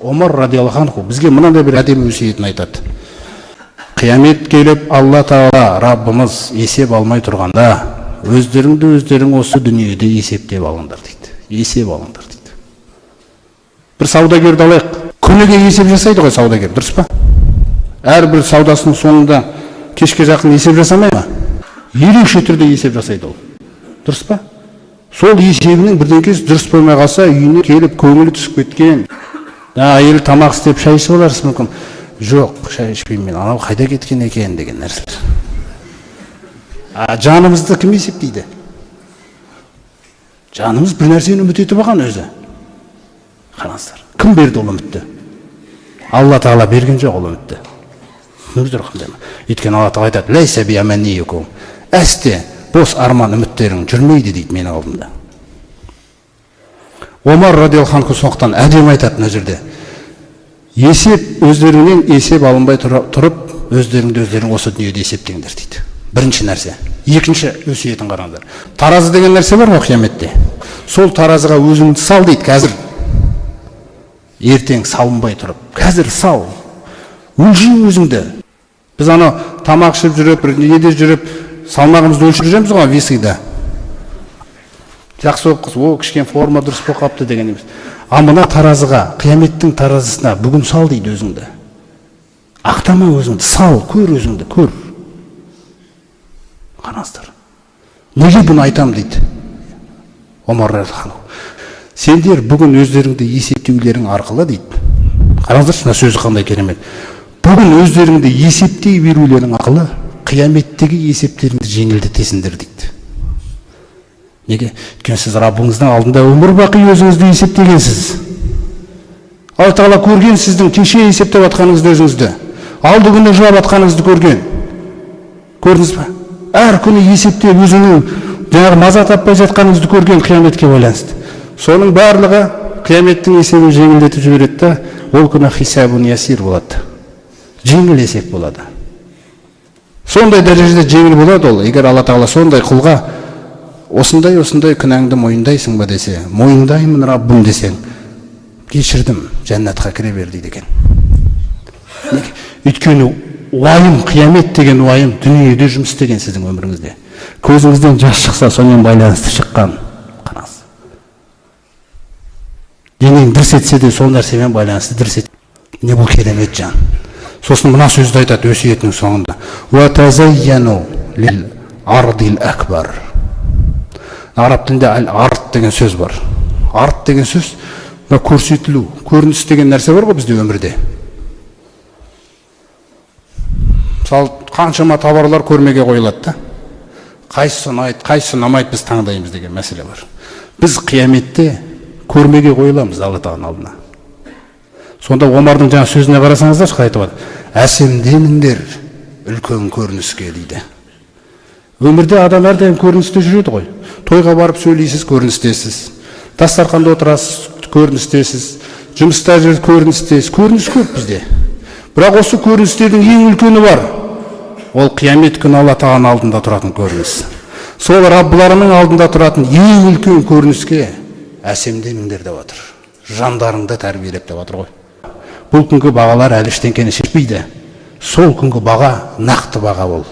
Омар радиаллаху анху бізге мынандай бір әдемі өсиетін айтады. Қиямет келіп, Алла Тағала Раббымыз есеп алмай тұрғанда, өздерің осы дүниеде есептеп алыңдар дейді. Есеп алыңдар дейді. Бір саудагерді алайық. Күніге есеп жасайды ғой саудагер, дұрыс па? Әрбір саудасының соңында кешке жақын есеп жасамай ма? Ерекше түрде есеп жасайды ол. Дұрыс па? Сол есебінің бірдеңкесі дұрыс болмай қалса, үйіне келіп көңілі түсіп кеткен. Әйелі тамақ істеп шай ішіп аларсыз мүмкін. Жоқ, шай ішпеймін мен, анау қайда кеткен екен деген нәрселер. Жанымызды кім есептейді? Жанымыз бір нәрсені үміт етіп алған өзі. Қараңыздар. Кім берді ол үмітті? Алла Тағала берген жоқ ол үмітті. Нұрдыр қандай ма? Өйткені Алла Тағала айтады: "Лайса би аманийукум." Әсте бос арман үміттерің жүрмейді дейді менің алдымда. Омар радиаллаху анху соқтан әдемі айтады мына жерде. Есеп өздеріңнен есеп алынбай тұрып, өздерің осы дүниеде есептеңдер дейді. Бірінші нәрсе. Екінші өсиетін қараңдар. Таразы деген нәрсе бар ғой қияметте. Сол таразыға өзіңді сал дейді қазір. Ертең салынбай тұрып, қазір сал. Өлші өзіңді. Біз ана тамақ ішіп жүріп, неде жүріп, салмағымызды өлшіп жүреміз ғой весыйда. Жақсы оқыз, о, кішкен форма дұрыс болып қапты деген емес. Мына таразыға, қияметтің таразысына бүгін сал дейді өзіңді. Ақтама өзіңді, сал, көр өзіңді, көр. Қараңыздар. Неге бұны айтам дейді Омар радиаллаху анху. Сендер бүгін өздеріңді есептеулерің арқылы дейді. Қараңыздаршы, мына сөзі қандай керемет. Бүгін өздеріңді есептей берулерің арқылы қияметтегі есептеріңді жеңілдетесіңдер дейді. Неге? Өйткені сіз Раббыңыздың алдында өмір бақи өзіңізді есептегенсіз. Алла Тағала көрген сіздің кеше есептеп атқаныңызды өзіңізді. Алды күні жылап атқаныңызды көрген. Көрдіңіз ба? Әр күні есептеп өзінің жаңағы маза таппай жатқаныңызды көрген қияметке байланысты. Соның барлығы қияметтің есебін жеңілдетіп жібереді да, ол күні хисабун ясир болады. Жеңіл есеп болады. Сондай дәрежеде жеңіл болады ол. Егер Алла Тағала сондай құлға осындай күнәңді мойындайсың ба десе, мойындаймын Раббым десең, кешірдім, жәннатқа кіре бер дейді екен. Өйткені уайым, қиямет деген уайым дүниеде жұмыс істеген сіздің өміріңізде. Көзіңізден жас шықса, сонымен байланысты шыққан. Қараңыз. Денең дірс етсе де сол нәрсемен байланысты дірс ет. Не бұл керемет жан. Сосын мына сөзді айтады өсиетінің соңында. Ва тазайяну лил ардил акбар. Араб тілінде арт деген сөз бар. Арт деген сөз көрсетілу, көрініс деген нәрсе бар ғой бізде өмірде. Мысалы, қаншама товарлар көрмеге қойылады да. Қайсысы ұнайды, қайсысы ұнамайды біз таңдаймыз деген мәселе бар. Біз қияметте көрмеге қойыламыз Алла Тағаланың алдына. Сонда Омардың жаңа сөзіне қарасаңыздар қалай айтып отыр. Әсемденіңдер үлкен көрініске дейді. Өмірде адам әрдайым көріністе жүреді ғой. Тойға барып сөйлейсіз, көріністесіз. Дастарханда отырасыз, көріністесіз. Жұмыста жүріп көріністесіз. Көрініс көп бізде. Бірақ осы көріністердің ең үлкені бар. Ол қиямет күні Алла Тағаланың алдында тұратын көрініс. Сол Раббыларының алдында тұратын ең үлкен көрініске әсемденіңдер деп отыр. Жандарыңды тәрбиелеп деп отыр ғой. Бұл күнгі бағалар әлі ештеңкені шешпейді. Сол күнгі баға нақты баға ол.